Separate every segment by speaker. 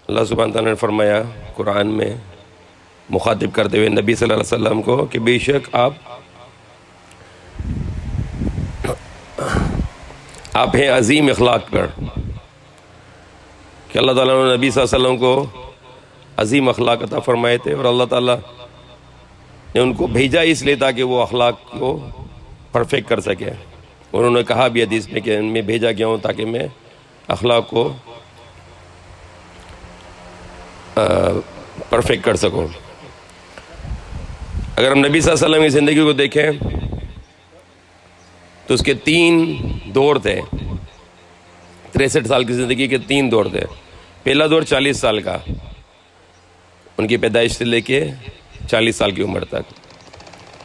Speaker 1: اللہ سبحانہ تعالیٰ نے فرمایا قرآن میں مخاطب کرتے ہوئے نبی صلی اللہ علیہ وسلم کو کہ بے شک آپ ہیں عظیم اخلاق پر، کہ اللہ تعالیٰ نے نبی صلی اللہ علیہ وسلم کو عظیم اخلاق عطا فرمائے تھے، اور اللہ تعالیٰ نے ان کو بھیجا اس لیے تاکہ وہ اخلاق کو پرفیکٹ کر سکے. اور انہوں نے کہا بھی حدیث میں کہ میں بھیجا گیا ہوں تاکہ میں اخلاق کو پرفیکٹ کر سکوں. اگر ہم نبی صلی اللہ علیہ وسلم کی زندگی کو دیکھیں تو اس کے 3 دور تھے. 63 سال کی زندگی کے 3 دور تھے. پہلا دور 40 سال کا، ان کی پیدائش سے لے کے 40 سال کی عمر تک.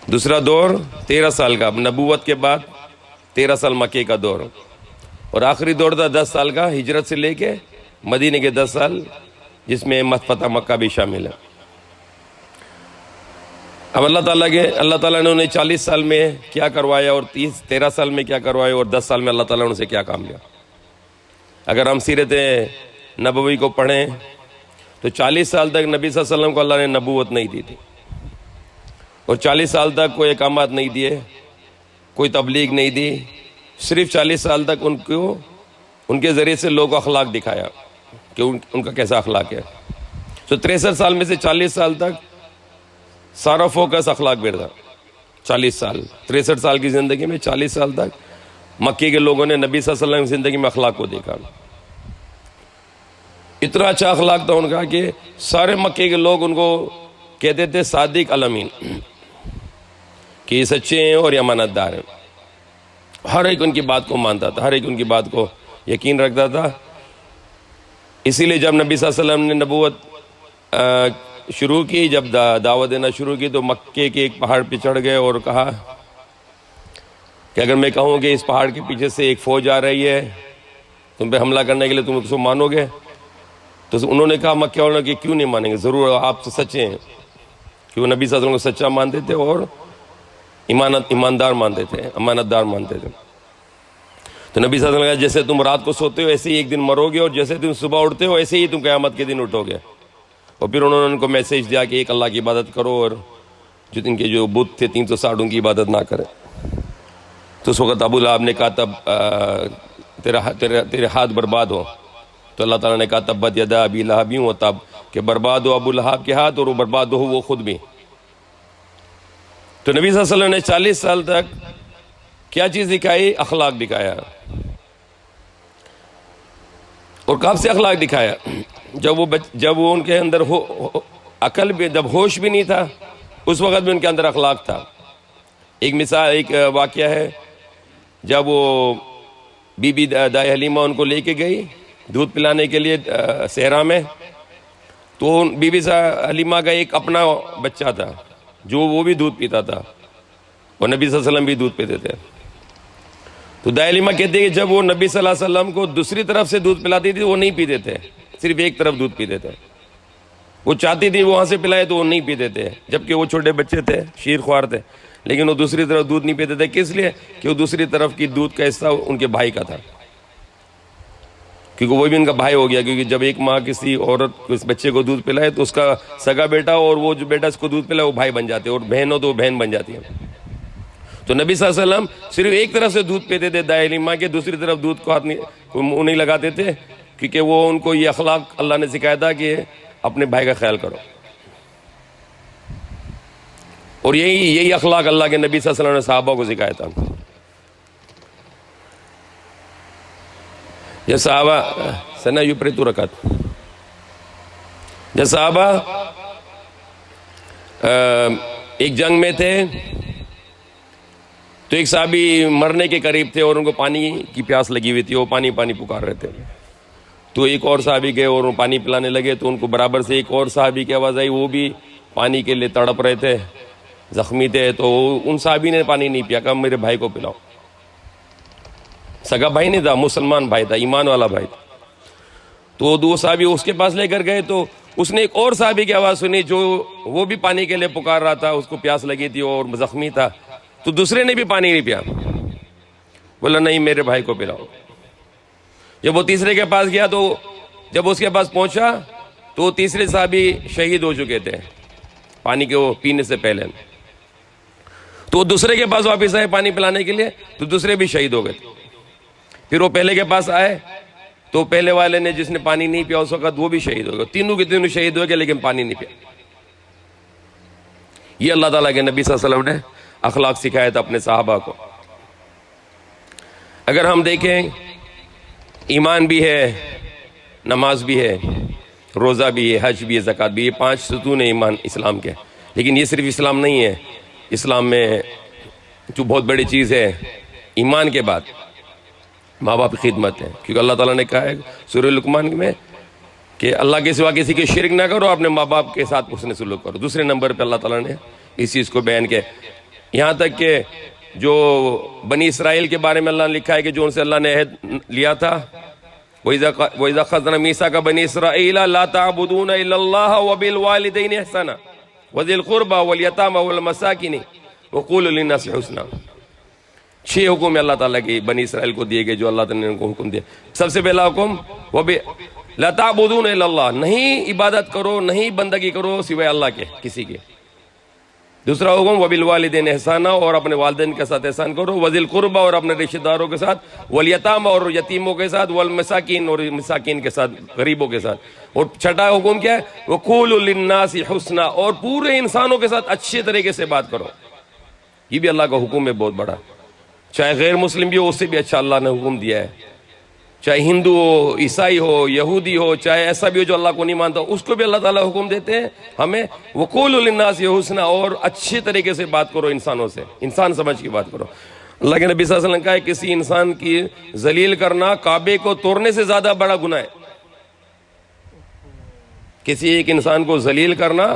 Speaker 1: دوسرا دور 13 سال کا، نبوت کے بعد 13 سال مکے کا دور. اور آخری دور تھا 10 سال کا، ہجرت سے لے کے مدینے کے 10 سال، جس میں فتح مکہ بھی شامل ہے. اب اللہ تعالیٰ نے انہیں 40 سال میں کیا کروایا، اور 13 سال میں کیا کروایا، اور 10 سال میں اللہ تعالیٰ نے ان سے کیا کام لیا. اگر ہم سیرت نبوی کو پڑھیں تو 40 سال تک نبی صلی اللہ علیہ وسلم کو اللہ نے نبوت نہیں دی تھی، اور 40 سال تک کوئی احکامات نہیں دیے، کوئی تبلیغ نہیں دی. صرف 40 سال تک ان کے ذریعے سے لوگوں کو اخلاق دکھایا کہ ان کا کیسا اخلاق ہے. تو 63 سال میں سے 40 سال تک سارا فوکس اخلاق پہ تھا. 40 سال 63 سال کی زندگی میں 40 سال تک مکے کے لوگوں نے نبی صلی اللہ علیہ وسلم کی زندگی میں اخلاق کو دیکھا. اتنا اچھا اخلاق تھا ان کا کہ سارے مکے کے لوگ ان کو کہتے تھے صادق الامین، کہ یہ سچے ہیں اور یہ امانت دار ہیں. ہر ایک ان کی بات کو مانتا تھا، ہر ایک ان کی بات کو یقین رکھتا تھا. اسی لیے جب نبی صلی اللہ علیہ وسلم نے نبوت شروع کی، جب دعوت دینا شروع کی، تو مکے کے ایک پہاڑ پہ چڑھ گئے اور کہا کہ اگر میں کہوں کہ اس پہاڑ کے پیچھے سے ایک فوج آ رہی ہے تم پہ حملہ کرنے کے لیے، تم اس کو مانو گے؟ تو انہوں نے کہا مکے والوں کہ کیوں نہیں مانیں گے، ضرور آپ تو سچے ہیں. کہ وہ نبی صلی اللہ علیہ وسلم کو سچا مانتے تھے اور ایماندار مانتے تھے، امانت دار مانتے تھے. تو نبی صلی اللہ علیہ وسلم نے کہا جیسے تم رات کو سوتے ہو ایسے ہی ایک دن مرو گے، اور جیسے تم صبح اٹھتے ہو ایسے ہی تم قیامت کے دن اٹھو گے. اور پھر انہوں نے ان کو میسیج دیا کہ ایک اللہ کی عبادت کرو، اور جو ان کے جو بت تھے 360 ان کی عبادت نہ کریں. تو اس وقت ابو لہب نے کہا تب تیرے ہاتھ برباد ہو. تو اللہ تعالیٰ نے کہا تبت یدا ابی لہب، و تب، کہ برباد ہو ابو لہب کے ہاتھ اور وہ برباد ہو وہ خود بھی. تو نبی صلی اللہ علیہ وسلم نے 40 سال تک کیا چیز دکھائی؟ اخلاق دکھایا. اور کب سے اخلاق دکھایا؟ جب وہ ان کے اندر عقل بھی، جب ہوش بھی نہیں تھا، اس وقت بھی ان کے اندر اخلاق تھا. ایک واقعہ ہے، جب وہ بی بی دائے حلیمہ ان کو لے کے گئی دودھ پلانے کے لیے صحرا میں، تو بی بی حلیمہ کا ایک اپنا بچہ تھا جو وہ بھی دودھ پیتا تھا، اور نبی صلی اللہ علیہ وسلم بھی دودھ پیتے تھے. تو دائے حلیمہ کہتے ہیں کہ جب وہ نبی صلی اللہ علیہ وسلم کو دوسری طرف سے دودھ پلاتی تھی وہ نہیں پیتے تھے، صرف ایک طرف دودھ پیتے تھے. وہ چاہتی تھی وہاں سے پلائے تو وہ نہیں پیتے تھے، جبکہ وہ چھوٹے بچے تھے، شیر خوار تھے، لیکن وہ دوسری طرف دودھ نہیں پیتے تھے. کس لیے؟ کہ وہ دوسری طرف کی دودھ کا حصہ ان کے بھائی کا تھا، کیونکہ وہ بھی ان کا بھائی ہو گیا. کیونکہ جب ایک ماں کسی عورت اس بچے کو دودھ پلائے تو اس کا سگا بیٹا اور وہ جو بیٹا اس کو دودھ پلائے وہ بھائی بن جاتے ہیں، اور بہن ہو تو وہ بہن بن جاتی ہے. تو نبی صلی اللہ علیہ وسلم صرف ایک طرف سے دودھ پیتے تھے دائے حلیمہ کے، دوسری طرف دودھ کو ہاتھ نہیں لگاتے تھے، کیونکہ وہ ان کو یہ اخلاق اللہ نے سکھایا تھا کہ اپنے بھائی کا خیال کرو. اور یہی اخلاق اللہ کے نبی صلی اللہ علیہ وسلم نے صحابہ کو سکھایا تھا. جب صحابہ سنا یو پریتو رکعت، جب صحابہ ایک جنگ میں تھے تو ایک صحابی مرنے کے قریب تھے اور ان کو پانی کی پیاس لگی ہوئی تھی، وہ پانی پکار رہے تھے. تو ایک اور صحابی گئے اور وہ پانی پلانے لگے، تو ان کو برابر سے ایک اور صحابی کی آواز آئی، وہ بھی پانی کے لیے تڑپ رہے تھے، زخمی تھے. تو ان صحابی نے پانی نہیں پیا، کہا میرے بھائی کو پلاؤ. سگا بھائی نہیں تھا، مسلمان بھائی تھا، ایمان والا بھائی تھا. تو دو صحابی اس کے پاس لے کر گئے، تو اس نے ایک اور صحابی کی آواز سنی جو وہ بھی پانی کے لیے پکار رہا تھا، اس کو پیاس لگی تھی اور زخمی تھا. تو دوسرے نے بھی پانی نہیں پیا، بولا نہیں میرے بھائی کو پلاؤ. جب وہ تیسرے کے پاس گیا تو جب اس کے پاس پہنچا تو تیسرے صحابی شہید ہو چکے تھے پانی کے وہ پینے سے پہلے. تو دوسرے کے پاس واپس آئے پانی پلانے کے لیے, تو دوسرے بھی شہید ہو گئے. پھر وہ پہلے کے پاس آئے تو پہلے والے نے جس نے پانی نہیں پیا اس وقت وہ بھی شہید ہو گئے. تینوں کے تینوں شہید ہو گئے لیکن پانی نہیں پیا. یہ اللہ تعالیٰ کے نبی صلی اللہ علیہ وسلم نے اخلاق سکھایا تھا اپنے صحابہ کو. اگر ہم دیکھیں ایمان بھی ہے, نماز بھی ہے, روزہ بھی ہے, حج بھی ہے, زکوٰۃ بھی ہے, 5 ستون ایمان اسلام کے. لیکن یہ صرف اسلام نہیں ہے. اسلام میں جو بہت بڑی چیز ہے ایمان کے بعد ماں باپ کی خدمت ہے, کیونکہ اللہ تعالیٰ نے کہا ہے سورہ لقمان میں کہ اللہ کے سوا کسی کے شرک نہ کرو, اپنے ماں باپ کے ساتھ حسن سلوک کرو. دوسرے نمبر پہ اللہ تعالیٰ نے اس چیز کو بیان کیا. یہاں تک کہ جو بنی اسرائیل کے بارے میں اللہ نے لکھا ہے کہ جو ان سے اللہ نے عہد لیا تھا, وَإِذَا أَخَذْنَا مِيثَاقَ بَنِي إِسْرَائِيلَ لَا تَعْبُدُونَ إِلَّا اللَّهَ وَبِالْوَالِدَيْنِ إِحْسَانًا وَذِي الْقُرْبَى وَالْيَتَامَى وَالْمَسَاكِينِ وَقُولُوا لِلنَّاسِ حُسْنًا. 6 حکم اللہ تعالیٰ کی بنی اسرائیل کو دیے گئے جو اللہ تعالیٰ نے ان کو حکم دیا. سب سے پہلا حکم لَا تَعْبُدُونَ إِلَّا اللَّهَ, نہیں عبادت کرو, نہیں بندگی کرو سوائے اللہ کے کسی کے. دوسرا حکم وَبِالْوَالِدَيْنِ إِحْسَانًا, اور اپنے والدین کے ساتھ احسان کرو. وَذِي الْقُرْبَى, اور اپنے رشتہ داروں کے ساتھ. وَالْيَتَامَى, اور یتیموں کے ساتھ. وَالْمَسَاكِينِ, اور مساکین کے ساتھ, غریبوں کے ساتھ. اور چھٹا حکم کیا ہے وَقُولُوا لِلنَّاسِ حُسْنًا, اور پورے انسانوں کے ساتھ اچھے طریقے سے بات کرو. یہ بھی اللہ کا حکم ہے بہت بڑا. چاہے غیر مسلم بھی ہو اس سے بھی اچھا اللہ نے حکم دیا ہے. چاہے ہندو ہو, عیسائی ہو, یہودی ہو, چاہے ایسا بھی ہو جو اللہ کو نہیں مانتا, اس کو بھی اللہ تعالیٰ حکم دیتے ہیں ہمیں وَقُولُوا لِلنَّاسِ حُسْنًا, اور اچھے طریقے سے بات کرو انسانوں سے, انسان سمجھ کے بات کرو. اللہ کے نبی صلی اللہ علیہ وسلم نے کہا ہے کسی انسان کی ذلیل کرنا کعبے کو توڑنے سے زیادہ بڑا گناہ ہے. کسی ایک انسان کو ذلیل کرنا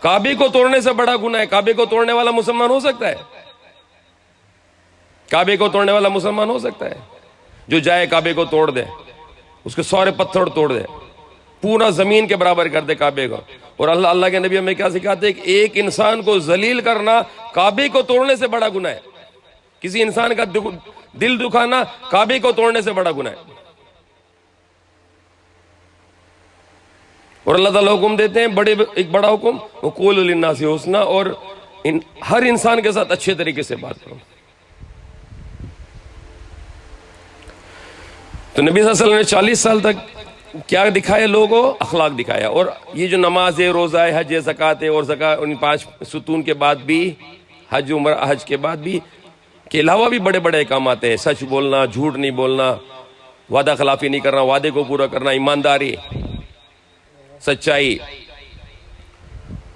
Speaker 1: کعبے کو توڑنے سے بڑا گناہ ہے. کعبے کو توڑنے والا مسلمان ہو سکتا ہے؟ کعبے کو توڑنے والا مسلمان ہو سکتا ہے؟ جو جائے کعبے کو توڑ دے, اس کے سارے پتھر توڑ دے, پورا زمین کے برابر کر دے کعبے کو. اور اللہ کے نبی ہمیں کیا سکھاتے ہیں کہ ایک انسان کو ذلیل کرنا کعبے کو توڑنے سے بڑا گناہ ہے. کسی انسان کا دل دکھانا کعبے کو توڑنے سے بڑا گناہ ہے. اور اللہ تعالیٰ حکم دیتے ہیں ایک بڑا حکم وَقُولُوا لِلنَّاسِ حُسْنًا, اور ہر انسان کے ساتھ اچھے طریقے سے بات کرو. تو نبی صلی اللہ علیہ وسلم نے 40 سال تک کیا دکھایا لوگوں؟ اخلاق دکھایا. اور یہ جو نماز ہے, روزہ ہے, حج ہے, زکوٰۃ ہے, اور زکوٰۃ ان 5 ستون کے بعد بھی, حج عمرہ حج کے بعد بھی کے علاوہ بھی بڑے بڑے احکامات ہیں. سچ بولنا, جھوٹ نہیں بولنا, وعدہ خلافی نہیں کرنا, وعدے کو پورا کرنا, ایمانداری, سچائی,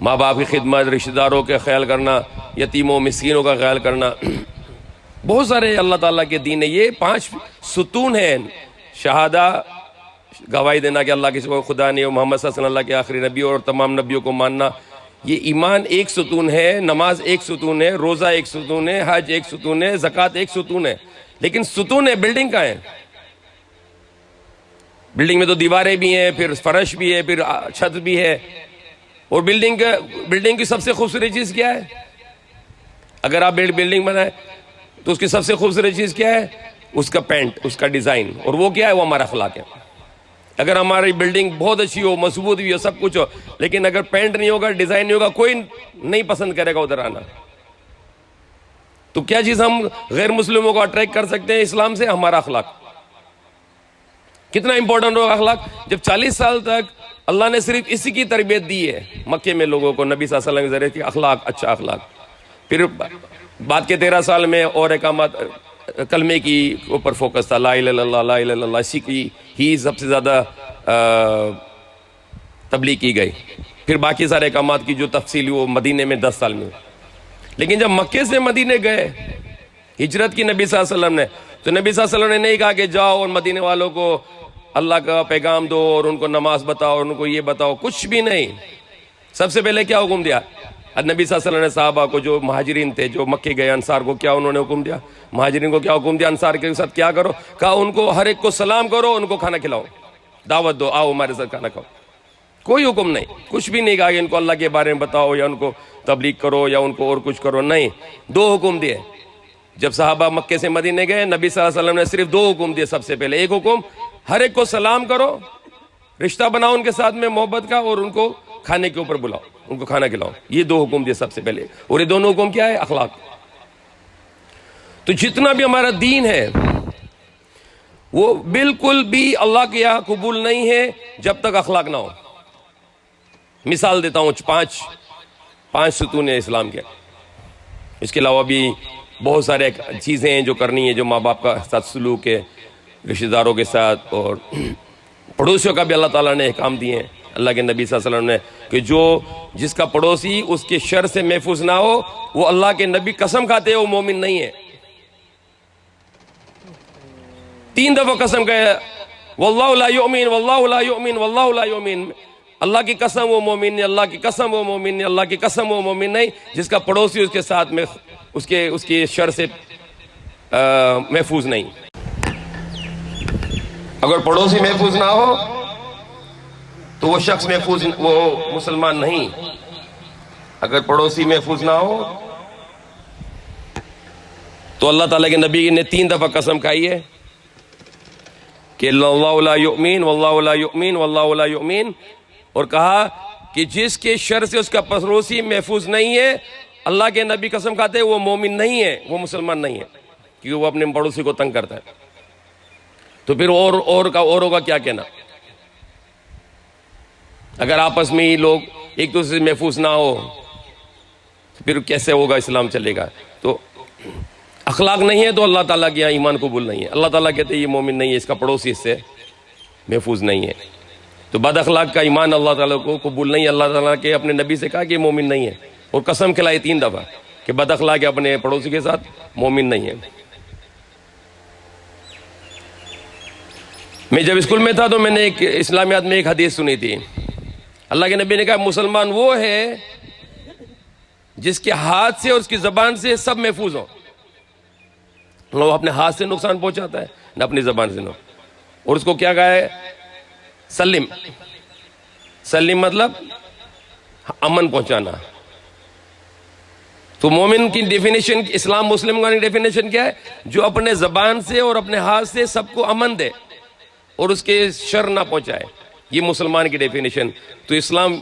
Speaker 1: ماں باپ کی خدمت, رشتہ داروں کا خیال کرنا, یتیموں مسکینوں کا خیال کرنا. بہت سارے اللہ تعالیٰ کے دین ہے. یہ 5 ستون ہیں. شہادہ, گواہی دینا کہ اللہ کے سوا خدا نہیں, اور محمد صلی اللہ علیہ وسلم اللہ کے آخری نبی اور تمام نبیوں کو ماننا. یہ ایمان ایک ستون ہے, نماز ایک ستون ہے, روزہ ایک ستون ہے, حج ایک ستون ہے, زکوٰۃ ایک ستون ہے. لیکن ستون ہے بلڈنگ کا ہے. بلڈنگ میں تو دیواریں بھی ہیں, پھر فرش بھی ہے, پھر چھت بھی ہے. اور بلڈنگ کی سب سے خوبصورت چیز کیا ہے؟ اگر آپ بلڈنگ بنائیں تو اس کی سب سے خوبصورت چیز کیا ہے؟ اس کا پینٹ, اس کا ڈیزائن. اور وہ کیا ہے؟ وہ ہمارا اخلاق ہے. اگر ہماری بلڈنگ بہت اچھی ہو, مضبوط بھی ہو, سب کچھ ہو, لیکن اگر پینٹ نہیں ہوگا, ڈیزائن نہیں ہوگا, کوئی نہیں پسند کرے گا ادھر آنا. تو کیا چیز ہم غیر مسلموں کو اٹریکٹ کر سکتے ہیں اسلام سے؟ ہمارا اخلاق. کتنا امپورٹنٹ ہوگا اخلاق. جب 40 سال تک اللہ نے صرف اسی کی تربیت دی ہے مکے میں لوگوں کو, نبی صلی اللہ علیہ وسلم کے ذریعے, کی اخلاق, اچھا اخلاق. پھر بعد کے 13 سال میں اور احکامات کلمے کی اوپر فوکس تھا, لا الہ الا اللہ, لا الہ الا اللہ, اسی کی ہی سب سے زیادہ تبلیغ کی گئی. پھر باقی سارے احکامات کی جو تفصیل وہ مدینے میں 10 سال میں. لیکن جب مکے سے مدینے گئے, ہجرت کی نبی صلی اللہ علیہ وسلم نے, تو نبی صلی اللہ علیہ وسلم نے نہیں کہا کہ جاؤ اور مدینے والوں کو اللہ کا پیغام دو اور ان کو نماز بتاؤ اور ان کو یہ بتاؤ, کچھ بھی نہیں. سب سے پہلے کیا حکم دیا نبی صلی اللہ علیہ وسلم نے صحابہ کو, جو مہاجرین تھے, جو مکے گئے, انصار کو کیا انہوں نے حکم دیا؟ مہاجرین کو کیا حکم دیا؟ انصار کے ساتھ کیا کرو؟ کہا ان کو ہر ایک کو سلام کرو, ان کو کھانا کھلاؤ, دعوت دو, آؤ ہمارے ساتھ کھانا کھاؤ. کوئی حکم نہیں, کچھ بھی نہیں کہا کہ ان کو اللہ کے بارے میں بتاؤ یا ان کو تبلیغ کرو یا ان کو اور کچھ کرو. نہیں, 2 حکم دیے. جب صحابہ مکے سے مدینے گئے, نبی صلی اللہ علیہ وسلم نے صرف 2 حکم دیے. سب سے پہلے ایک حکم, ہر ایک کو سلام کرو, رشتہ بناؤ ان کے ساتھ میں محبت کا، اور ان کو کھانے کے اوپر بلاؤ، ان کو کھانا کھلاؤ. یہ دو حکم دیے سب سے پہلے، اور یہ دونوں حکم کیا ہے؟ اخلاق. تو جتنا بھی ہمارا دین ہے وہ بالکل بھی اللہ کے یہاں قبول نہیں ہے جب تک اخلاق نہ ہو. مثال دیتا ہوں، پانچ ستون ہیں اسلام کے. اس کے علاوہ بھی بہت سارے چیزیں ہیں جو کرنی ہے، جو ماں باپ کا ساتھ سلوک ہے، رشتہ داروں کے ساتھ، اور پڑوسیوں کا بھی اللہ تعالیٰ نے احکام دیے ہیں. اللہ کے نبی صلی اللہ علیہ وسلم نے کہ جس کا پڑوسی اس کے شر سے محفوظ نہ ہو، وہ اللہ کے نبی قسم کھاتے ہیں وہ مومن نہیں ہے. 3 دفعہ قسم کہے، واللہ لا یؤمن، واللہ لا یؤمن، واللہ لا یؤمن. اللہ کی قسم وہ مومن نہیں، اللہ کی قسم وہ مومن نہیں، اللہ کی قسم وہ مومن نہیں جس کا پڑوسی اس کے ساتھ میں اس کے شر سے محفوظ نہیں. اگر پڑوسی محفوظ نہ ہو تو وہ شخص محفوظ، وہ مسلمان نہیں. اگر پڑوسی محفوظ نہ ہو تو اللہ تعالیٰ کے نبی نے 3 دفعہ قسم کھائی ہے کہ اللہ لا یؤمن، واللہ لا یؤمن، واللہ لا یؤمن، اور کہا کہ جس کے شر سے اس کا پڑوسی محفوظ نہیں ہے، اللہ کے نبی قسم کھاتے ہیں وہ مومن نہیں ہے، وہ مسلمان نہیں ہے، کیونکہ وہ اپنے پڑوسی کو تنگ کرتا ہے. تو پھر اوروں کا کیا کہنا؟ اگر آپس میں ہی لوگ ایک دوسرے سے محفوظ نہ ہو تو پھر کیسے ہوگا؟ اسلام چلے گا؟ تو اخلاق نہیں ہے تو اللہ تعالیٰ کے یہاں ایمان قبول نہیں ہے. اللہ تعالیٰ کہتے ہیں یہ مومن نہیں ہے، اس کا پڑوسی اس سے محفوظ نہیں ہے. تو بد اخلاق کا ایمان اللہ تعالیٰ کو قبول نہیں ہے. اللہ تعالیٰ کے اپنے نبی سے کہا کہ یہ مومن نہیں ہے، اور قسم کھلائی 3 دفعہ کہ بد اخلاق اپنے پڑوسی کے ساتھ مومن نہیں ہے. میں جب اسکول میں تھا تو میں نے ایک اسلامیات میں ایک حدیث سنی تھی. اللہ کے نبی نے کہا مسلمان وہ ہے جس کے ہاتھ سے اور اس کی زبان سے سب محفوظ ہو. وہ اپنے ہاتھ سے نقصان پہنچاتا ہے نہ اپنی زبان سے. اور اس کو کیا کہا ہے؟ سلم. سلم مطلب امن پہنچانا. تو مومن کی ڈیفینیشن، اسلام مسلم کا ڈیفینیشن کیا ہے؟ جو اپنے زبان سے اور اپنے ہاتھ سے سب کو امن دے اور اس کے شر نہ پہنچائے. یہ مسلمان کی ڈیفینیشن. تو اسلام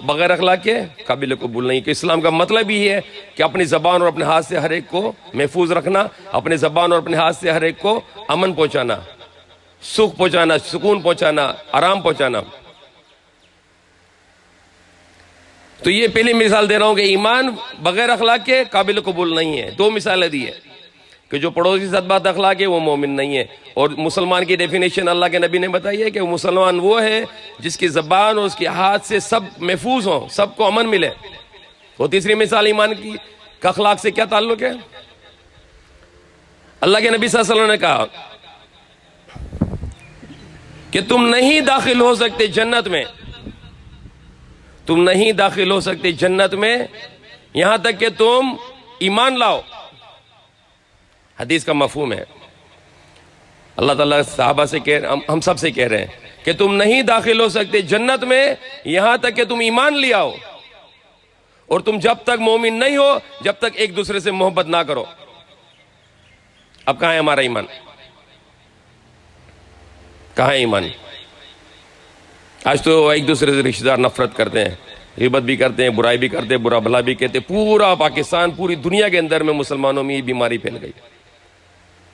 Speaker 1: بغیر اخلاق کے قابل قبول نہیں. کہ اسلام کا مطلب ہی ہے کہ اپنی زبان اور اپنے ہاتھ سے ہر ایک کو محفوظ رکھنا، اپنے زبان اور اپنے ہاتھ سے ہر ایک کو امن پہنچانا، سکھ پہنچانا، سکون پہنچانا، آرام پہنچانا. تو یہ پہلی مثال دے رہا ہوں کہ ایمان بغیر اخلاق کے قابل قبول نہیں ہے. 2 مثالیں دی ہے کہ جو پڑوسی سے بد اخلاق ہے وہ مومن نہیں ہے. اور مسلمان کی ڈیفینیشن اللہ کے نبی نے بتائی ہے کہ مسلمان وہ ہے جس کی زبان اور اس کے ہاتھ سے سب محفوظ ہوں، سب کو امن ملے. اور تیسری مثال ایمان کی کا اخلاق سے کیا تعلق ہے؟ اللہ کے نبی صلی اللہ علیہ وسلم نے کہا کہ تم نہیں داخل ہو سکتے جنت میں، تم نہیں داخل ہو سکتے جنت میں یہاں تک کہ تم ایمان لاؤ. حدیث کا مفہوم ہے. اللہ تعالیٰ صحابہ سے ہم سب سے کہہ رہے ہیں کہ تم نہیں داخل ہو سکتے جنت میں یہاں تک کہ تم ایمان لے آؤ. اور تم جب تک مومن نہیں ہو جب تک ایک دوسرے سے محبت نہ کرو. اب کہاں ہے ہمارا ایمان؟ کہاں ہے ایمان؟ آج تو ایک دوسرے سے رشتہ دار نفرت کرتے ہیں، غیبت بھی کرتے ہیں، برائی بھی کرتے ہیں، برا بھلا بھی کہتے ہیں. پورا پاکستان، پوری دنیا کے اندر میں مسلمانوں میں یہ بیماری پھیل گئی.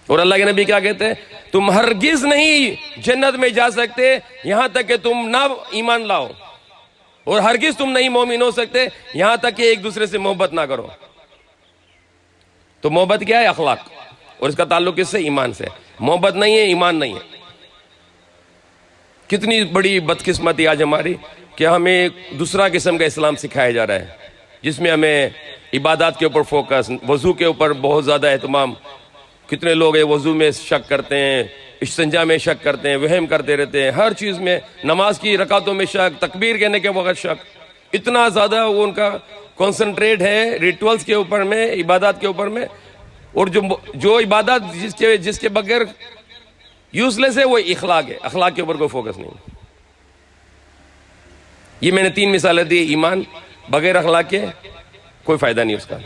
Speaker 1: اور اللہ کے نبی کیا کہتے ہیں؟ تم ہرگز نہیں جنت میں جا سکتے یہاں تک کہ تم نہ ایمان لاؤ، اور ہرگز تم نہیں مومن ہو سکتے یہاں تک کہ ایک دوسرے سے محبت نہ کرو. تو محبت کیا ہے؟ اخلاق. اور اس کا تعلق کس سے؟ ایمان سے. محبت نہیں ہے، ایمان نہیں ہے. کتنی بڑی بدقسمتی آج ہماری کہ ہمیں دوسرا قسم کا اسلام سکھایا جا رہا ہے، جس میں ہمیں عبادات کے اوپر فوکس، وضو کے اوپر بہت زیادہ اہتمام. کتنے لوگ ہیں وضو میں شک کرتے ہیں، استنجا میں شک کرتے ہیں، وہم کرتے رہتے ہیں، ہر چیز میں، نماز کی رکعتوں میں شک، تکبیر کہنے کے وقت شک. اتنا زیادہ وہ ان کا کنسنٹریٹ ہے ریچولز کے اوپر میں، عبادات کے اوپر میں. اور جو عبادات جس کے بغیر یوز لیس ہے وہ اخلاق ہے. اخلاق کے اوپر کوئی فوکس نہیں. یہ میں نے 3 مثالیں دی. ایمان بغیر اخلاق کے کوئی فائدہ نہیں اس کا.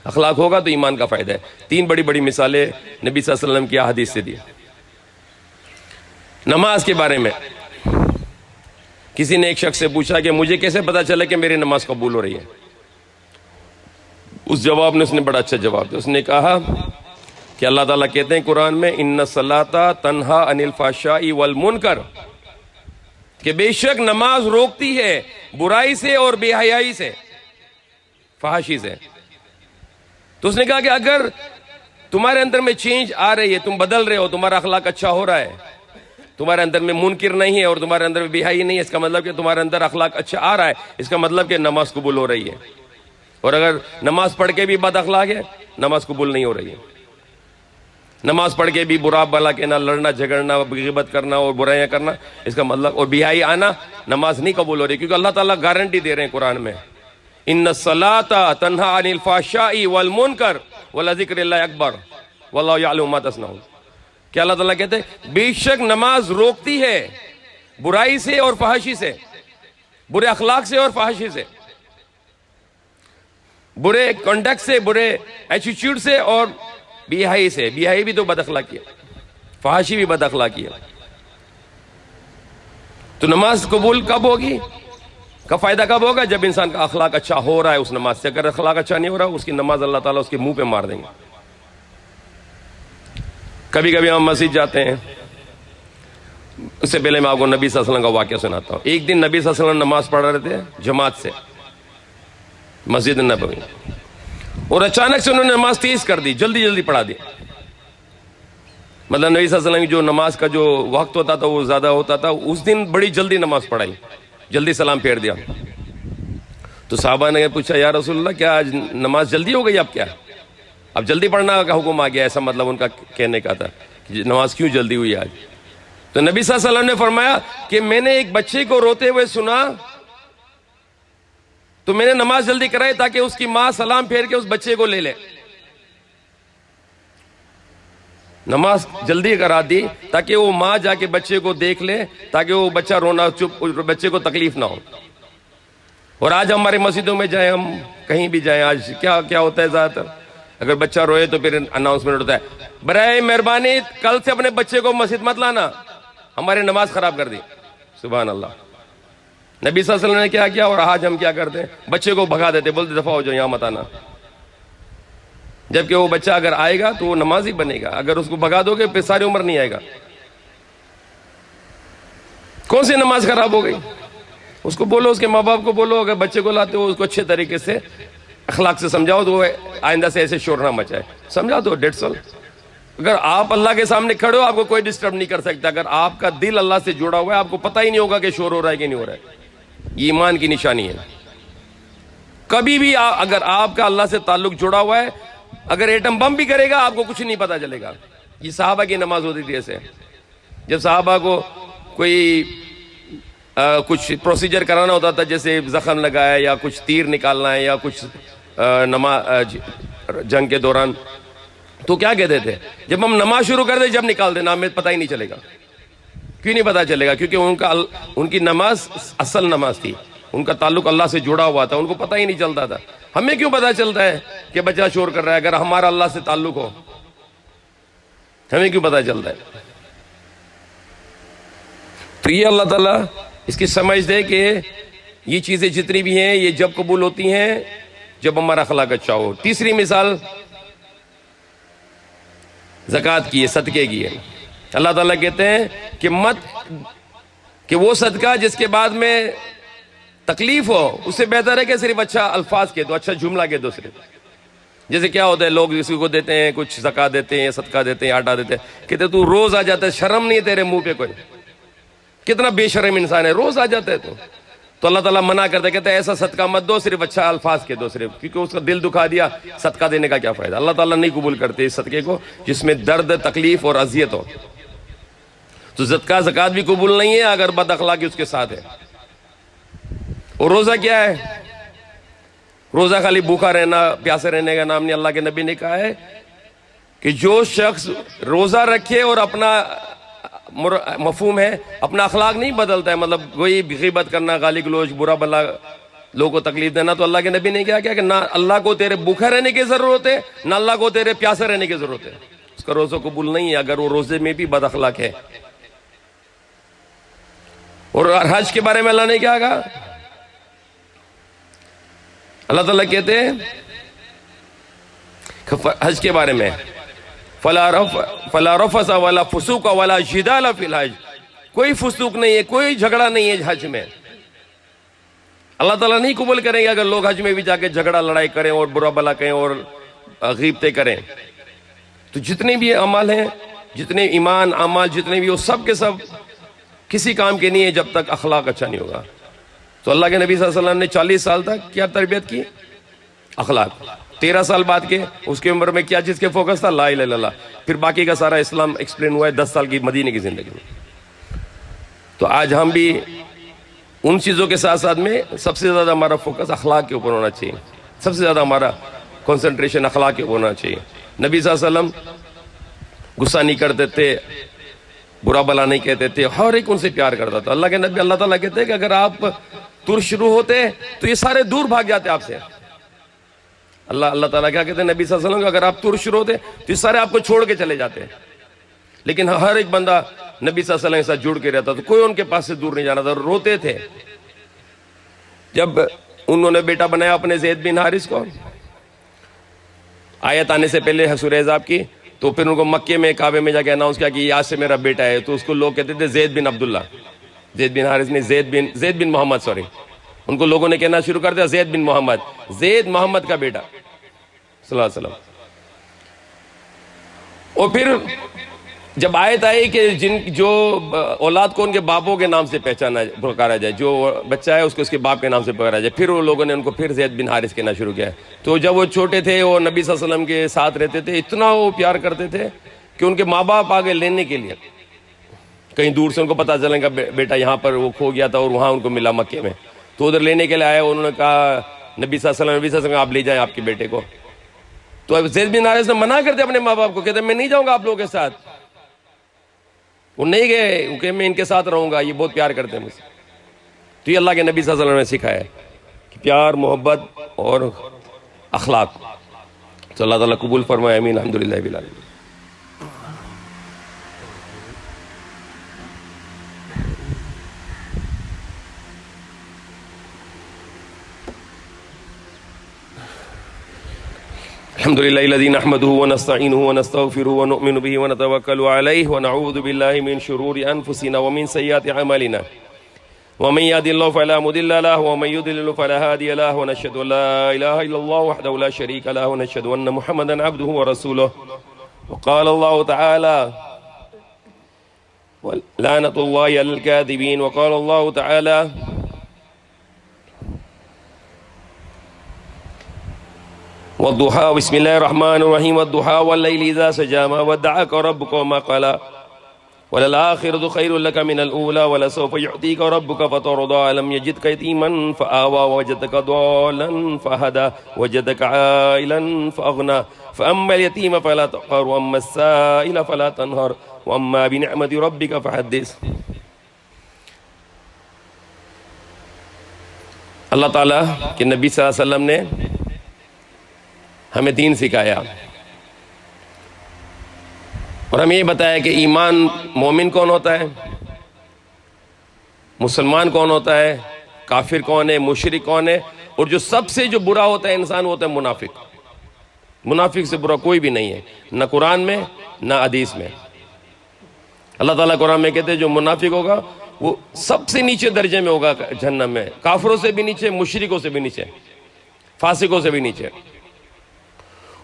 Speaker 1: اخلاق ہوگا تو ایمان کا فائدہ ہے. 3 بڑی بڑی مثالیں نبی صلی اللہ علیہ وسلم کی احادیث سے دی. نماز کے بارے میں کسی نے ایک شخص سے پوچھا کہ مجھے کیسے پتا چلا کہ میری نماز قبول ہو رہی ہے؟ اس جواب میں اس نے بڑا اچھا جواب دیا. اس نے کہا کہ اللہ تعالیٰ کہتے ہیں قرآن میں ان الصلاۃ تنہا عن الفحشاء والمنکر، کہ بے شک نماز روکتی ہے برائی سے اور بے حیائی سے، فحاشی سے. تو اس نے کہا کہ اگر تمہارے اندر میں چینج آ رہی ہے، تم بدل رہے ہو، تمہارا اخلاق اچھا ہو رہا ہے، تمہارے اندر میں منکر نہیں ہے اور تمہارے اندر میں بے حیائی نہیں ہے، اس کا مطلب کہ تمہارے اندر اخلاق اچھا آ رہا ہے، اس کا مطلب کہ نماز قبول ہو رہی ہے. اور اگر نماز پڑھ کے بھی بد اخلاق ہے، نماز قبول نہیں ہو رہی ہے. نماز پڑھ کے بھی برا بھلا کہنا، لڑنا جھگڑنا، غیبت کرنا اور برائیاں کرنا، اس کا مطلب اور بے حیائی آنا، نماز نہیں قبول ہو رہی. کیونکہ اللہ تعالیٰ گارنٹی دے رہے ہیں قرآن میں ان الصلاۃ تنہا عن الفحشاء والمنکر ولذکر اللہ اکبر واللہ یعلم ما تصنعون. کہ اللہ تعالیٰ کہتے ہیں بے شک نماز روکتی ہے برائی سے اور فحاشی سے، برے اخلاق سے اور فحاشی سے، برے کنڈکٹ سے، برے ایٹیٹیوڈ سے اور بے حیائی سے. بے حیائی بھی تو بد اخلاقی ہے، فحاشی بھی بد اخلاقی ہے. تو نماز قبول کب ہوگی، کا فائدہ کب ہوگا؟ جب انسان کا اخلاق اچھا ہو رہا ہے اس نماز سے. اگر اخلاق اچھا نہیں ہو رہا، اس کی نماز اللہ تعالیٰ اس کے منہ پہ مار دیں گے. کبھی کبھی ہم مسجد جاتے ہیں، اس سے پہلے میں آپ کو نبی صلی اللہ علیہ وسلم کا واقعہ سناتا ہوں. ایک دن نبی صلی اللہ علیہ وسلم نماز پڑھ رہے تھے جماعت سے مسجد نبوی، اور اچانک سے انہوں نے نماز تیز کر دی، جلدی جلدی پڑھا دی. مطلب نبی صلی اللہ علیہ وسلم کی جو نماز کا جو وقت ہوتا تھا وہ زیادہ ہوتا تھا. اس دن بڑی جلدی نماز پڑھائی، جلدی سلام پھیر دیا. تو صحابہ نے پوچھا یا رسول اللہ کیا آج نماز جلدی ہو گئی؟ اب کیا، اب جلدی پڑھنا کا حکم آ گیا؟ ایسا مطلب ان کا کہنے کا تھا کہ نماز کیوں جلدی ہوئی آج؟ تو نبی صلی اللہ علیہ وسلم نے فرمایا کہ میں نے ایک بچے کو روتے ہوئے سنا تو میں نے نماز جلدی کرائی تاکہ اس کی ماں سلام پھیر کے اس بچے کو لے لے. نماز جلدی کرا دی تاکہ وہ ماں جا کے بچے کو دیکھ لے، تاکہ وہ بچہ رونا چپ، بچے کو تکلیف نہ ہو. اور آج ہمارے مسجدوں میں جائیں، ہم کہیں بھی جائیں، آج کیا ہوتا ہے زیادہ تر اگر بچہ روئے تو پھر اناؤنسمنٹ ہوتا ہے برائے مہربانی کل سے اپنے بچے کو مسجد مت لانا، ہماری نماز خراب کر دی. سبحان اللہ. نبی صلی اللہ علیہ وسلم نے کیا کیا اور آج ہم کیا کرتے ہیں؟ بچے کو بھگا دیتے، بولتے دفعہ ہو جاؤ، یہاں مت آنا. جبکہ وہ بچہ اگر آئے گا تو وہ نمازی بنے گا، اگر اس کو بھگا دو گے پھر ساری عمر نہیں آئے گا. کون سی نماز خراب ہو گئی؟ اس کو بولو، اس کے ماں باپ کو بولو، اگر بچے کو لاتے ہو اس کو اچھے طریقے سے اخلاق سے سمجھاؤ تو وہ آئندہ سے ایسے شور نہ مچائے، سمجھا دو. ڈیڑھ سال اگر آپ اللہ کے سامنے کھڑے ہو آپ کو کوئی ڈسٹرب نہیں کر سکتا. اگر آپ کا دل اللہ سے جڑا ہوا ہے آپ کو پتہ ہی نہیں ہوگا کہ شور ہو رہا ہے کہ نہیں ہو رہا ہے. یہ ایمان کی نشانی ہے. کبھی بھی اگر آپ کا اللہ سے تعلق جڑا ہوا ہے، اگر ایٹم بم بھی کرے گا آپ کو کچھ نہیں پتا چلے گا. یہ صحابہ کی نماز ہوتی تھی ایسے. جب صحابہ کو کوئی کچھ پروسیجر کرانا ہوتا تھا، جیسے زخم لگایا یا کچھ تیر نکالنا ہے یا کچھ نماز جنگ کے دوران، تو کیا کہتے تھے؟ جب ہم نماز شروع کر دیں جب نکال دینا، ہمیں پتہ ہی نہیں چلے گا. کیوں نہیں پتہ چلے گا؟ کیونکہ ان کی نماز اصل نماز تھی، ان کا تعلق اللہ سے جڑا ہوا تھا، ان کو پتہ ہی نہیں چلتا تھا. ہمیں کیوں پتہ چلتا ہے کہ بچہ شور کر رہا ہے؟ اگر ہمارا اللہ سے تعلق ہو ہمیں کیوں پتہ چلتا ہے؟ تو یہ اللہ تعالیٰ اس کی سمجھ دے کہ یہ چیزیں جتنی بھی ہیں یہ جب قبول ہوتی ہیں جب ہمارا اخلاق اچھا ہو. تیسری مثال زکوٰۃ کی ہے، صدقے کی ہے. اللہ تعالیٰ کہتے ہیں کہ وہ صدقہ جس کے بعد میں تکلیف ہو اس سے بہتر ہے کہ صرف اچھا الفاظ کہہ دو، اچھا جملہ کہہ دو. صرف جیسے کیا ہوتا ہے، لوگ کسی کو دیتے ہیں، کچھ زکوٰۃ دیتے ہیں، صدقہ دیتے ہیں، آٹا دیتے ہیں، کہتے تو روز آ جاتا ہے، شرم نہیں ہے تیرے منہ پہ؟ کوئی کتنا بے شرم انسان ہے، روز آ جاتا ہے. تو اللہ تعالیٰ منع کرتا ہے، کہتا ہے ایسا صدقہ مت دو، صرف اچھا الفاظ کے دو. صرف کیونکہ اس کا دل دکھا دیا، صدقہ دینے کا کیا فائدہ؟ اللہ تعالیٰ نہیں قبول کرتے اس صدقے کو جس میں درد، تکلیف اور اذیت ہو. تو صدقہ زکوٰۃ بھی قبول نہیں ہے اگر بد اخلاقی اس کے ساتھ ہے. اور روزہ کیا ہے؟ روزہ خالی بھوکا رہنا، پیاسے رہنے کا نام نہیں. اللہ کے نبی نے کہا ہے کہ جو شخص روزہ رکھے اور اپنا مفہوم ہے اپنا اخلاق نہیں بدلتا ہے، مطلب کوئی غیبت کرنا، گالی گلوچ، برا بلا لوگوں کو تکلیف دینا، تو اللہ کے نبی نے کیا کہ نہ اللہ کو تیرے بھوکا رہنے کی ضرورت ہے، نہ اللہ کو تیرے پیاسے رہنے کی ضرورت ہے. اس کا روزہ قبول نہیں ہے اگر وہ روزے میں بھی بد اخلاق ہے. اور حج کے بارے میں اللہ نے کیا کہا؟ اللہ تعالیٰ کہتے ہیں حج کے بارے میں فَلَا رَفَثَ وَلَا فُسُوقَ وَلَا جِدَالَ فِي الْحَجِّ، کوئی فسوق نہیں ہے، کوئی جھگڑا نہیں ہے حج میں۔ اللہ تعالیٰ نہیں قبول کریں گے اگر لوگ حج میں بھی جا کے جھگڑا لڑائی کریں اور برا بلا کہیں اور غیبتیں کریں۔ تو جتنے بھی اعمال ہیں، جتنے ایمان اعمال جتنے بھی، وہ سب کے سب کسی کام کے نہیں ہے جب تک اخلاق اچھا نہیں ہوگا۔ تو اللہ کے نبی صلی اللہ علیہ وسلم نے 40 سال تک کیا تربیت کی؟ اخلاق۔ 13 سال بعد کے اس کی عمر میں کیا چیز کے فوکس تھا؟ لا الہ الا اللہ۔ پھر باقی کا سارا اسلام ایکسپلین ہوا ہے 10 سال کی مدینے کی زندگی میں۔ تو آج ہم بھی ان چیزوں کے ساتھ ساتھ میں سب سے زیادہ ہمارا فوکس اخلاق کے اوپر ہونا چاہیے، سب سے زیادہ ہمارا کنسنٹریشن اخلاق کے اوپر ہونا چاہیے۔ نبی صلی اللہ علیہ وسلم غصہ نہیں کرتے تھے، برا بلا نہیں کہتے تھے، ہر ایک ان سے پیار کرتا تھا۔ اللہ کے نبی اللہ تعالیٰ کہتے ہیں کہ اگر آپ تر شروع ہوتے تو یہ سارے دور بھاگ جاتے آپ سے۔ اللہ تعالیٰ کیا کہتے ہیں نبی صلی اللہ علیہ وسلم کہ اگر آپ تر شروع ہوتے تو یہ سارے آپ کو چھوڑ کے چلے جاتے، لیکن ہر ایک بندہ نبی صلی اللہ علیہ وسلم کے ساتھ جڑ کے رہتا تو کوئی ان کے پاس سے دور نہیں جانا تھا، روتے تھے۔ جب انہوں نے بیٹا بنایا اپنے زید بن حارث کو، آیت آنے سے پہلے سورہ احزاب کی، تو پھر ان کو مکے میں کعبے میں جا کے اناؤنس کیا کہ آج سے میرا بیٹا ہے، تو اس کو لوگ کہتے تھے زید بن عبداللہ، زید بن حارث نہیں، زید بن محمد، سوری، ان کو لوگوں نے کہنا شروع کر دیا زید بن محمد، زید محمد کا بیٹا صلی اللہ علیہ وسلم۔ اور پھر جب آیت آئی کہ جو اولاد کو ان کے باپوں کے نام سے پکارا جائے، جو بچہ ہے اس کو اس کے باپ کے نام سے پکارا جائے، پھر وہ لوگوں نے ان کو پھر زید بن حارث کہنا شروع کیا۔ تو جب وہ چھوٹے تھے وہ نبی صلی اللہ علیہ وسلم کے ساتھ رہتے تھے، اتنا وہ پیار کرتے تھے کہ ان کے ماں باپ آگے لینے کے لیے کہیں دور سے ان کو پتا چلے گا بیٹا یہاں پر وہ کھو گیا تھا اور وہاں ان کو ملا مکے میں، تو ادھر لینے کے لیے آئے، انہوں نے کہا نبی صلی اللہ علیہ وسلم آپ لے جائیں آپ کے بیٹے کو۔ تو اب زید بن حارث نے منع کرتے اپنے ماں باپ کو، کہتے میں نہیں جاؤں گا آپ لوگوں کے ساتھ۔ وہ نہیں گئے کہ میں ان کے ساتھ رہوں گا، یہ بہت پیار کرتے ہیں مجھ سے۔ تو یہ اللہ کے نبی صلی اللہ علیہ وسلم نے سکھایا کہ پیار، محبت اور اخلاق۔ تو اللہ تعالیٰ قبول فرمائے، آمین، الحمدللہ رب العالمین۔ الحمد للہ الذی نحمده ونستعینه ونستغفره ونؤمن به ونتوکل علیہ ونعوذ باللہ من شرور انفسنا ومن سیئات اعمالنا ومن يهد الله فلا مضل له ومن يضلل فلا هادي له ونشهد ان لا اله الا الله وحده لا شريك له ونشهد ان محمدا عبده ورسوله وقال الله تعالى لعنة الله على الكاذبين وقال الله تعالى والضحى بسم الله الرحمن الرحيم والضحى والليل إذا سجى ما ودعك ربك وما قلى وللآخرة خير لك من الأولى ولسوف يعطيك ربك فترضى ألم يجدك يتيما فآوى ووجدك ضالا فهدى وجدك عائلا فأغنى فأما اليتيم فلا تقهر وأما السائل فلا تنهر وأما بنعمة ربك فحدث۔ اللہ تعالیٰ کہ نبی صلی اللہ علیہ وسلم نے ہمیں دین سکھایا اور ہمیں یہ بتایا کہ ایمان مومن کون ہوتا ہے، مسلمان کون ہوتا ہے، کافر کون ہے، مشرک کون ہے، اور جو سب سے جو برا ہوتا ہے انسان ہوتا ہے منافق۔ منافق سے برا کوئی بھی نہیں ہے، نہ قرآن میں نہ حدیث میں۔ اللہ تعالیٰ قرآن میں کہتے ہیں جو منافق ہوگا وہ سب سے نیچے درجے میں ہوگا جہنم میں، کافروں سے بھی نیچے، مشرکوں سے بھی نیچے، فاسقوں سے بھی نیچے۔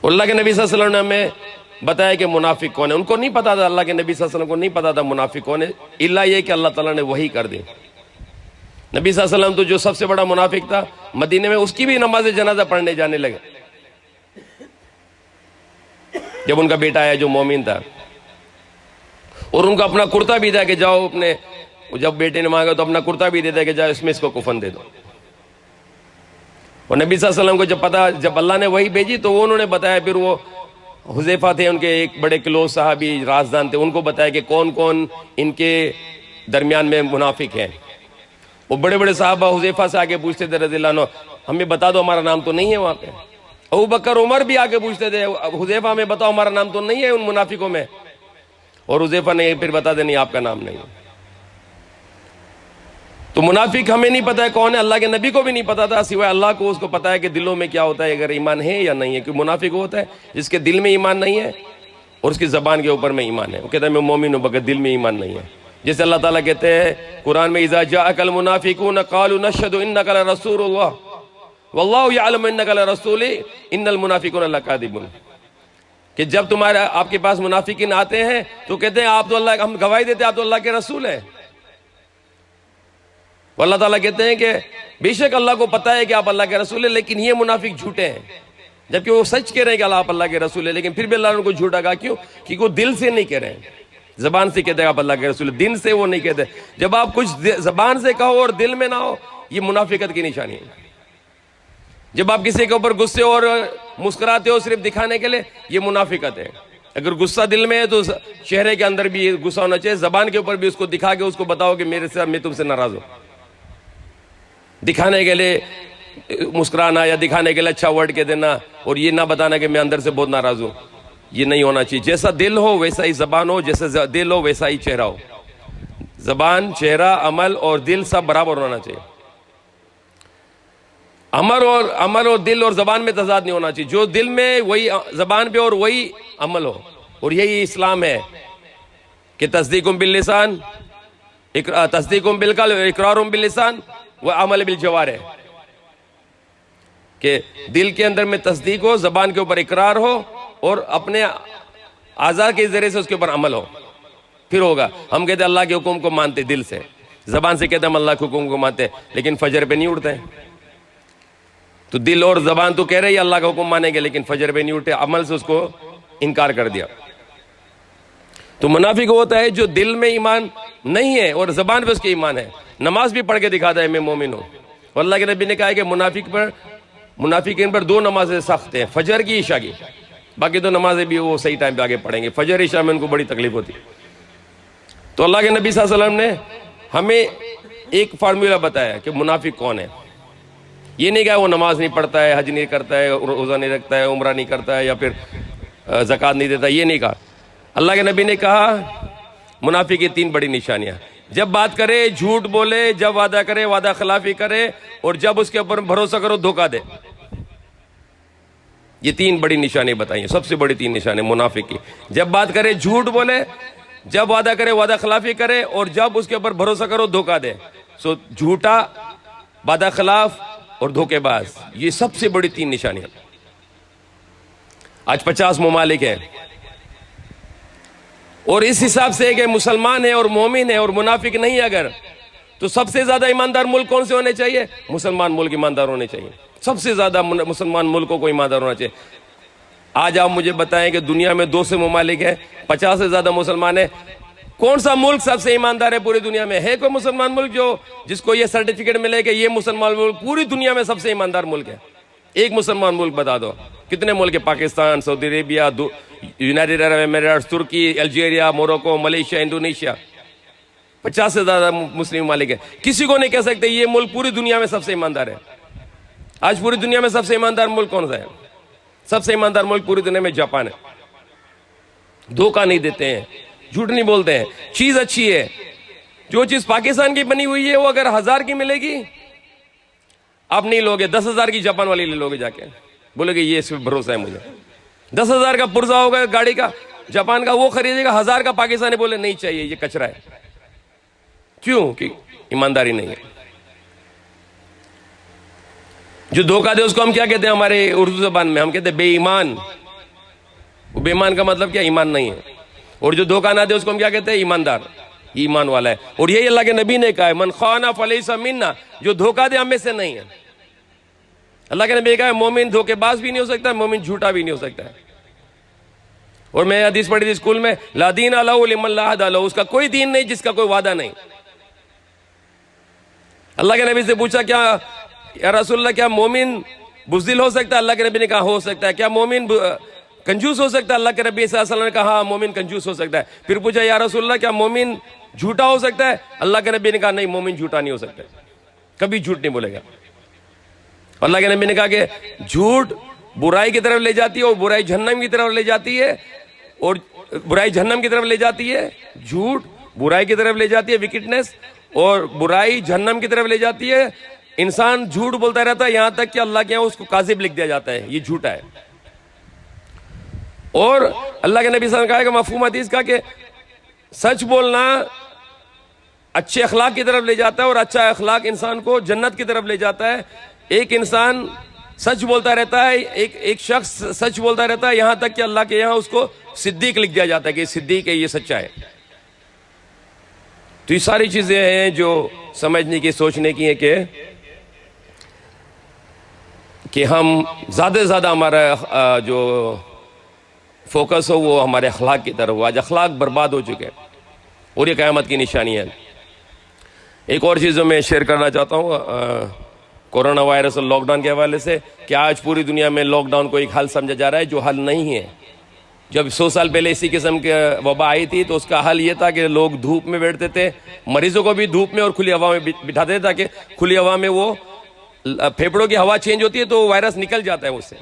Speaker 1: اللہ کے نبی صلی اللہ علیہ وسلم نے ہمیں بتایا کہ منافق کون ہے، ان کو نہیں پتا تھا، اللہ کے نبی صلی اللہ علیہ وسلم کو نہیں پتا تھا منافق کون ہے، الا یہ کہ اللہ تعالیٰ نے وحی کر دی۔ نبی صلی اللہ علیہ وسلم تو جو سب سے بڑا منافق تھا مدینے میں، اس کی بھی نماز جنازہ پڑھنے جانے لگے جب ان کا بیٹا آیا جو مومن تھا، اور ان کو اپنا کرتا بھی دیا کہ جاؤ اپنے، جب بیٹے نے مانگا تو اپنا کرتا بھی دے دیا کہ جاؤ اس میں اس کو کفن دے دو۔ اور نبی صلی اللہ علیہ وسلم کو جب اللہ نے وہی بھیجی تو وہ انہوں نے بتایا، پھر وہ حذیفہ تھے ان کے ایک بڑے کلوز صحابی رازدان تھے، ان کو بتایا کہ کون کون ان کے درمیان میں منافق ہیں۔ وہ بڑے بڑے صحابہ حذیفہ سے آگے پوچھتے تھے رضی اللہ عنہ، ہمیں بتا دو ہمارا نام تو نہیں ہے وہاں پہ۔ ابو بکر عمر بھی آگے پوچھتے تھے حذیفہ ہمیں بتاؤ ہمارا نام تو نہیں ہے ان منافقوں میں، اور حذیفہ نے پھر بتا دے نہیں آپ کا نام نہیں ہے۔ تو منافق ہمیں نہیں پتا ہے کون ہے، اللہ کے نبی کو بھی نہیں پتا تھا، سوائے اللہ کو اس کو پتا ہے کہ دلوں میں کیا ہوتا ہے، اگر ایمان ہے یا نہیں ہے. کہ منافق وہ ہوتا ہے جس کے دل میں ایمان نہیں ہے اور اس کی زبان کے اوپر میں ایمان ہے. وہ کہتا ہے میں مومن ہوں مگر دل میں ایمان نہیں ہے. جیسے اللہ تعالیٰ کہتے ہیں قرآن میں اذا جاءک المنافقون قالوا نشهد انک لرسول اللہ واللہ یعلم انک لرسول ان المنافقون لکاذبون. کہ جب آپ کے پاس منافقین آتے ہیں تو کہتے ہیں آپ تو اللہ، ہم گواہی دیتے ہیں آپ تو اللہ کے رسول ہیں. اور اللہ تعالیٰ کہتے ہیں کہ بے شک اللہ کو پتا ہے کہ آپ اللہ کے رسول ہیں، لیکن یہ منافق جھوٹے ہیں. جبکہ وہ سچ کہہ رہے ہیں کہ آپ اللہ کے رسول ہیں، لیکن پھر بھی اللہ نے ان کو جھوٹا کہا. کیوں؟ کیونکہ وہ دل سے نہیں کہہ رہے ہیں. زبان سے کہتے ہیں آپ اللہ کے رسول ہیں، دل سے وہ نہیں کہتے. جب آپ کچھ زبان سے کہو اور دل میں نہ ہو، یہ منافقت کی نشانی ہے. جب آپ کسی کے اوپر غصے اور مسکراتے ہو صرف دکھانے کے لیے، یہ منافقت ہے. اگر غصہ دل میں ہے تو چہرے کے اندر بھی غصہ ہونا چاہیے، زبان کے اوپر بھی اس کو دکھا کے اس کو بتاؤ کہ میں تم سے ناراض ہوں. دکھانے کے لیے مسکرانا یا دکھانے کے لیے اچھا ورڈ کہہ دینا اور یہ نہ بتانا کہ میں اندر سے بہت ناراض ہوں، یہ نہیں ہونا چاہیے. جیسا دل ہو ویسا ہی زبان ہو، جیسا دل ہو ویسا ہی چہرہ ہو. زبان، چہرہ، عمل اور دل سب برابر ہونا چاہیے. عمل اور دل اور زبان میں تضاد نہیں ہونا چاہیے. جو دل میں وہی زبان پہ اور وہی عمل ہو. اور یہی اسلام ہے کہ تصدیقم باللسان، تصدیقم بالقلب، اقرارم باللسان و عمل بالجوارح. کہ دل کے اندر میں تصدیق ہو، زبان کے اوپر اقرار ہو اور اپنے اعضاء کے ذریعے سے اس کے اوپر عمل ہو، پھر ہوگا. ہم کہتے ہیں اللہ کے حکم کو مانتے دل سے، زبان سے کہتے ہیں ہم اللہ کے حکم کو مانتے، لیکن فجر پہ نہیں اٹھتے. تو دل اور زبان تو کہہ رہے ہیں اللہ کا حکم مانیں گے، لیکن فجر پہ نہیں اٹھے، عمل سے اس کو انکار کر دیا. تو منافق ہوتا ہے جو دل میں ایمان نہیں ہے اور زبان پہ اس کے ایمان ہے. نماز بھی پڑھ کے دکھاتا ہے میں مومن ہوں. اور اللہ کے نبی نے کہا ہے کہ منافقین پر دو نمازیں سخت ہیں، فجر کی، عشاء کی. باقی دو نمازیں بھی وہ صحیح ٹائم پہ آگے پڑھیں گے، فجر عشاء میں ان کو بڑی تکلیف ہوتی. تو اللہ کے نبی صلی اللہ علیہ وسلم نے ہمیں ایک فارمولا بتایا کہ منافق کون ہے. یہ نہیں کہا وہ نماز نہیں پڑھتا ہے، حج نہیں کرتا ہے، روزہ نہیں رکھتا ہے، عمرہ نہیں کرتا ہے یا پھر زکوٰۃ نہیں دیتا. یہ نہیں کہا. اللہ کے نبی نے کہا منافق کی تین بڑی نشانیاں: جب بات کرے جھوٹ بولے، جب وعدہ کرے وعدہ خلافی کرے، اور جب اس کے اوپر بھروسہ کرو دھوکہ دے. یہ تین بڑی نشانیاں بتائیں، سب سے بڑی تین نشانیاں منافق کی. جب بات کرے جھوٹ بولے، جب وعدہ کرے وعدہ خلافی کرے، اور جب اس کے اوپر بھروسہ کرو دھوکہ دے. سو جھوٹا، وعدہ خلاف اور دھوکے باز، یہ سب سے بڑی تین نشانیاں. آج 50 ممالک ہیں اور اس حساب سے کہ مسلمان ہے اور مومن ہے اور منافق نہیں ہے اگر، تو سب سے زیادہ ایماندار ملک کون سے ہونے چاہیے؟ مسلمان ملک ایماندار ہونے چاہیے. سب سے زیادہ مسلمان ملکوں کو ایماندار ہونا چاہیے. آج آپ مجھے بتائیں کہ دنیا میں 200 ممالک ہیں، 50 سے زیادہ مسلمان ہیں، کون سا ملک سب سے ایماندار ہے پوری دنیا میں؟ ہے کوئی مسلمان ملک جس کو یہ سرٹیفکیٹ ملے کہ یہ مسلمان ملک پوری دنیا میں سب سے ایماندار ملک ہے؟ ایک مسلمان ملک بتا دو. کتنے ملک ہے؟ پاکستان، سعودی عربیہ، یونائیٹڈ عرب امارات، ترکی، الجیریا، موروکو، ملیشیا، انڈونیشیا. 50 سے زیادہ مسلم ممالک ہے. کسی کو نہیں کہہ سکتے یہ ملک پوری دنیا میں سب سے ایماندار ہے. آج پوری دنیا میں سب سے ایماندار ملک کون سا ہے؟ سب سے ایماندار ملک پوری دنیا میں جاپان ہے. دھوکہ نہیں دیتے ہیں، جھوٹ نہیں بولتے ہیں، چیز اچھی ہے. جو چیز پاکستان کی بنی ہوئی ہے وہ اگر 1000 کی ملے گی آپ نہیں لوگے، 10,000 کی جاپان والی لے لوگے جا کے. بولے کہ یہ اس پہ بھروسہ ہے مجھے. 10,000 کا پرزہ ہوگا گاڑی کا جاپان کا، وہ خریدے گا. 1000 کا پاکستانی بولے نہیں چاہیے، یہ کچرا ہے. کیوں؟ کہ ایمانداری نہیں ہے. جو دھوکہ دے اس کو ہم کیا کہتے ہیں ہمارے اردو زبان میں؟ ہم کہتے ہیں بے ایمان. وہ بے ایمان کا مطلب کیا؟ ایمان نہیں ہے. اور جو دھوکہ نہ دے اس کو ہم کیا کہتے ہیں؟ ایماندار، ایمان والا ہے. اور یہی اللہ کے نبی نے کہا ہے من خان فلیس منا، جو دھوکہ دے ہم میں سے نہیں ہے. اللہ کے نبی نے کہا ہے مومن دھوکے باز بھی نہیں ہو سکتا، مومن جھوٹا بھی نہیں ہو سکتا ہے. اور میں حدیث پڑھی تھی اسکول میں، لا دین لہ لمن لا عہد لہ، اس کا کوئی دین نہیں جس کا کوئی وعدہ نہیں. اللہ کے نبی سے پوچھا کیا یا رسول اللہ کیا مومن بزدل ہو سکتا ہے؟ اللہ کے نبی نے کہا ہو سکتا ہے. کیا مومن کنجوس ہو سکتا ہے؟ اللہ کے نبی صلی اللہ علیہ وسلم نے کہا ہاں مومن کنجوس ہو سکتا ہے. پھر پوچھا یا رسول اللہ کیا مومن جھوٹا ہو سکتا ہے؟ اللہ کے نبی نے کہا نہیں، مومن جھوٹا نہیں ہو سکتا، کبھی جھوٹ نہیں بولے گا. اللہ کے نبی نے کہا کہ جھوٹ برائی کی طرف لے جاتی ہے اور برائی جہنم کی طرف لے جاتی ہے، اور برائی جہنم کی طرف لے جاتی ہے. جھوٹ برائی کی طرف لے جاتی ہے، وکٹنس، اور برائی جہنم کی طرف لے جاتی ہے. انسان جھوٹ بولتا رہتا ہے یہاں تک کہ اللہ کے یہاں اس کو کاذب لکھ دیا جاتا ہے, یہ جھوٹا ہے. اور اللہ کے نبی صلی اللہ علیہ وسلم نے کہا کہ مفہوم حدیث کا کہ سچ بولنا اچھے اخلاق کی طرف لے جاتا ہے اور اچھا اخلاق انسان کو جنت کی طرف لے جاتا ہے. ایک انسان سچ بولتا رہتا ہے, ایک شخص سچ بولتا رہتا ہے یہاں تک کہ اللہ کے یہاں اس کو صدیق لکھ دیا جاتا ہے کہ یہ صدیق ہے, یہ سچا ہے. تو یہ ساری چیزیں ہیں جو سمجھنے کی, سوچنے کی ہیں کہ ہم زیادہ سے زیادہ ہمارا جو فوکس ہو وہ ہمارے اخلاق کی طرف ہو. آج اخلاق برباد ہو چکے ہیں اور یہ قیامت کی نشانی ہے. ایک اور چیز جو میں شیئر کرنا چاہتا ہوں کورونا وائرس اور لاک ڈاؤن کے حوالے سے, کہ آج پوری دنیا میں لاک ڈاؤن کو ایک حل سمجھا جا رہا ہے جو حل نہیں ہے. جب 100 سال پہلے اسی قسم کی وبا آئی تھی تو اس کا حل یہ تھا کہ لوگ دھوپ میں بیٹھتے تھے, مریضوں کو بھی دھوپ میں اور کھلی ہوا میں بٹھاتے تھے تاکہ کھلی ہوا میں وہ پھیپھڑوں کی ہوا چینج ہوتی ہے تو وائرس نکل جاتا ہے اس سے.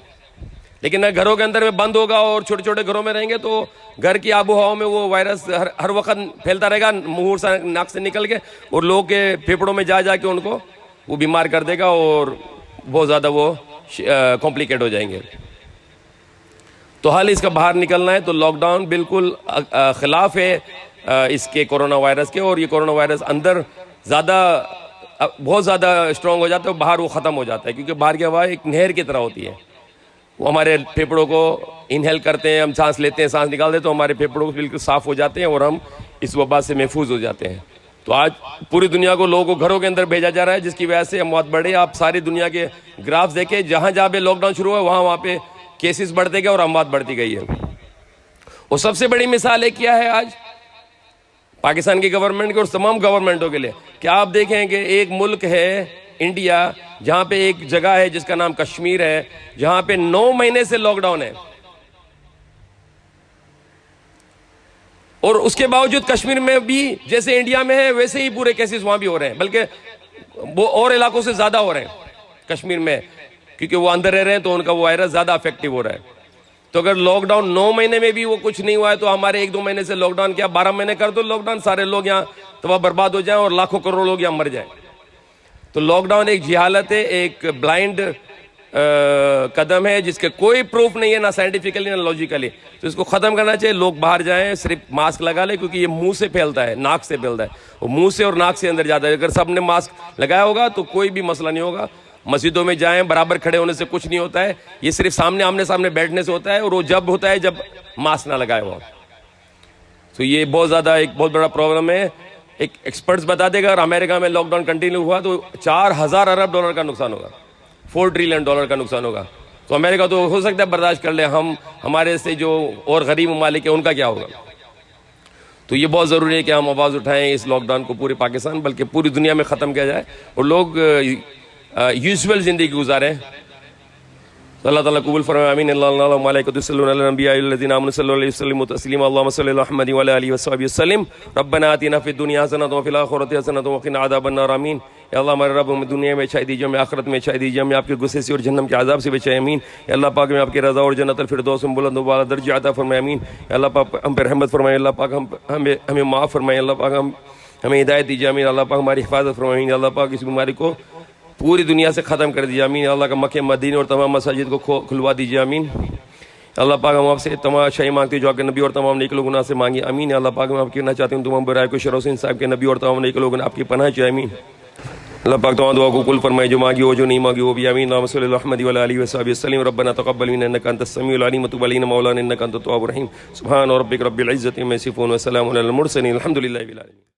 Speaker 1: لیکن اگر گھروں کے اندر میں بند ہوگا اور چھوٹے چھوٹے گھروں میں رہیں گے تو گھر کی آب و ہوا میں وہ وائرس ہر وقت پھیلتا رہے گا, منہ سے ناک سے نکل کے, اور لوگ کے پھیپھڑوں میں جا کے ان کو وہ بیمار کر دے گا اور بہت زیادہ وہ کمپلیکیٹ ہو جائیں گے. تو حال اس کا باہر نکلنا ہے تو لاک ڈاؤن بالکل خلاف ہے اس کے کورونا وائرس کے. اور یہ کورونا وائرس اندر بہت زیادہ اسٹرانگ ہو جاتا ہے, باہر وہ ختم ہو جاتا ہے کیونکہ باہر کی ہوا ایک نہر کی طرح ہوتی ہے. وہ ہمارے پھیپھڑوں کو انہیل کرتے ہیں, ہم سانس لیتے ہیں, سانس نکالتے ہیں تو ہمارے پھیپھڑوں بالکل صاف ہو جاتے ہیں اور ہم اس وبا سے محفوظ ہو جاتے ہیں. تو آج پوری دنیا کو لوگوں کو گھروں کے اندر بھیجا جا رہا ہے جس کی وجہ سے اموات بڑھ رہی ہے. آپ ساری دنیا کے گرافز دیکھیں, جہاں جہاں پہ لاک ڈاؤن شروع ہوا وہاں پہ کیسز بڑھتے گئے اور اموات بڑھتی گئی ہے. اور سب سے بڑی مثال ہے کیا ہے آج پاکستان کی گورنمنٹ کے اور تمام گورنمنٹوں کے لیے, کہ آپ دیکھیں کہ ایک ملک ہے انڈیا جہاں پہ ایک جگہ ہے جس کا نام کشمیر ہے, جہاں پہ 9 مہینے سے لاک ڈاؤن ہے, اور اس کے باوجود کشمیر میں بھی جیسے انڈیا میں ہے ویسے ہی پورے کیسز وہاں بھی ہو رہے ہیں, بلکہ وہ اور علاقوں سے زیادہ ہو رہے ہیں کشمیر میں, کیونکہ وہ اندر رہ رہے ہیں تو ان کا وہ وائرس زیادہ افیکٹو ہو رہا ہے. تو اگر لاک ڈاؤن 9 مہینے میں بھی وہ کچھ نہیں ہوا ہے تو ہمارے 1-2 مہینے سے لاک ڈاؤن کیا 12 مہینے کر دو لاک ڈاؤن, سارے لوگ یہاں تباہ برباد ہو جائیں اور لاکھوں کروڑ لوگ یہاں مر جائیں. تو لاک ڈاؤن ایک جہالت ہے, ایک بلائنڈ قدم ہے جس کے کوئی پروف نہیں ہے, نہ سائنٹیفکلی نہ لاجیکلی. تو اس کو ختم کرنا چاہیے, لوگ باہر جائیں, صرف ماسک لگا لیں کیونکہ یہ منہ سے پھیلتا ہے, ناک سے پھیلتا ہے, وہ منہ سے اور ناک سے اندر جاتا ہے. اگر سب نے ماسک لگایا ہوگا تو کوئی بھی مسئلہ نہیں ہوگا. مسجدوں میں جائیں, برابر کھڑے ہونے سے کچھ نہیں ہوتا ہے, یہ صرف آمنے سامنے بیٹھنے سے ہوتا ہے, اور وہ جب ہوتا ہے جب ماسک نہ لگائے ہو. تو یہ بہت زیادہ ایک بہت بڑا پرابلم ہے. ایک ایکسپرٹس بتا دے گا اگر امریکہ میں لاک ڈاؤن کنٹینیو ہوا تو $4,000 ارب کا نقصان ہوگا, $4 ٹریلین کا نقصان ہوگا. تو امریکہ تو ہو سکتا ہے برداشت کر لے, ہمارے سے جو اور غریب ممالک ہیں ان کا کیا ہوگا. تو یہ بہت ضروری ہے کہ ہم آواز اٹھائیں اس لاک ڈاؤن کو پورے پاکستان بلکہ پوری دنیا میں ختم کیا جائے اور لوگ یوزول زندگی گزاریں. اللہ تعالیٰ قبول فرمائے, آمین. اللہ ملائکۃ یصلون علی الانبیاء الذین آمنوا صلی اللہ علیہ وسلم تسلیما, اللهم صل علی محمد وعلی آلہ وصحبہ وسلم. ربنا آتنا فی الدنیا حسنۃ وفی الآخرۃ حسنۃ وقنا عذاب النار, آمین. یا اللہ ہمارے رب ہمیں دنیا میں اچھائی دیجیے, ہمیں آخرت میں اچھائی دیجیے, ہمیں آپ کے غصے سے اور جہنم کے عذاب سے بچائے, آمین. یا اللہ پاک ہمیں آپ کی رضا اور جنت الفردوس میں بلند و بالا درجہ عطا فرمائے, آمین. یا اللہ پاک ہم پر رحمت فرمائے, اللہ پاک ہمیں معاف فرمائے, اللہ پاک ہمیں ہدایت دیجیے, آمین. اللہ پاک ہماری حفاظت فرمائے, آمین. اللہ پاک اس بیماری کو پوری دنیا سے ختم کر دیجیے, آمین. اللہ کا مکہ مدینے اور تمام مساجد کو کھلوا دیجیے, آمین. اللہ پاک ہم آپ سے تمام شاہی مانگتے جو آپ کے نبی اور تمام نیک لوگوں سے مانگی, آمین. اللہ پاک میں آپ کہنا چاہتے ہیں تمام برائے کو شر سے صاحب کے نبی اور تمام نیک لوگوں نے آپ کی پناہ چاہیے, آمین. اللہ پاک تمام دعا کو قبول فرمائے, جو مانگی ہو جو نہیں مانگی وہ بھی, آمین. اللهم صل علی محمد وعلی آلہ وصحبہ وسلم. ربنا تقبل منا انک انت السمیع العلیم وتب علینا مولانا انک انت التواب الرحیم. سبحان ربک رب العزۃ عما یصفون وسلام علی المرسلین, الحمد للہ رب العالمین.